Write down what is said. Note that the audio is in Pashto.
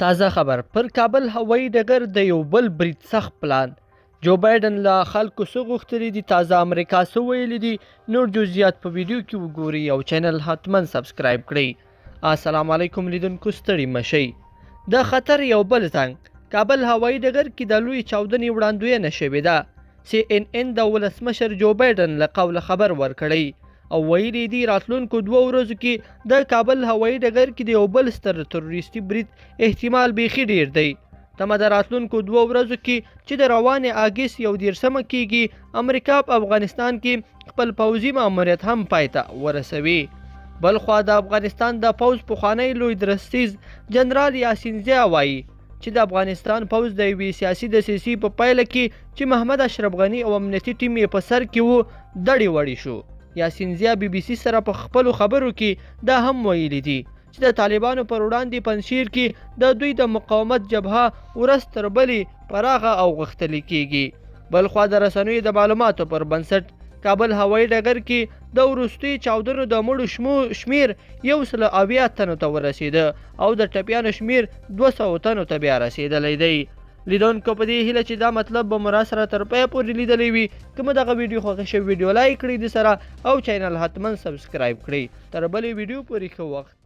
تازه خبر پرکابل هوايي ډګر د یو بل برید سخت پلان جوبایډن له خلکوسه غوښتي دي تازه امریکا څه ویلي دي نور جزئیات په ویډیو کې وګورئ او چینل حتما سبسکرایب کړئ السلام علیکم لیدونکو ستړي مشئ د خطر یو بل زنګ کابل هوايي ډګر کې د لوی چاودنې وړاندوینه شوې ده CNN د ولسمشر جوبایډن له قوله خبر ورکړی او ویلي دي راتلونکو 2 ورځو کې د کابل هوايي ډګر کې د یو بل ستر تروریستي برید احتمال بیخي ډیر دی تمه د راتلونکو 2 ورځو کې چې د روانې اګست 11 کېږي امریکا په افغانستان کې خپل پوځي ماموریت هم پای ته ورسوي بلخوا د افغانستان د پوځ پخوانی لوی درستیز جنرال یاسین وایي چې د افغانستان پوځ د یوې سیاسي دسیسې په پایله کې چې محمد اشرف غني او امنیتي ټیم یې په سر کې وو دړې وړې شو یاسین BBC سره په خپلو خبرو کې دا هم ویلي دي چې د طالبانو پر وړاندې پنځشیر کې د دوی د مقاومت جبهه ورځ تر بلې پراخه او غښتلې کیږي بلخوا د رسنیو د معلوماتو پر بنسټ کابل هوايي ډګر کې د وروستي چاودنو د مړو شمیر 180 تنو ته ورسېده او د ټپیانو شمیر 200 تنو ته بیا رسېدلی دی لیدونکو په دې هیله چې دا مطلب به مو راسره تر پایه پورې لیدلی وي که مو دغه ویډیو خوښه شوې ویډیو لایک کړئ د سره او چینل حتما سبسکرایب کړئ تر بلې ویډیو پورې ښه وخت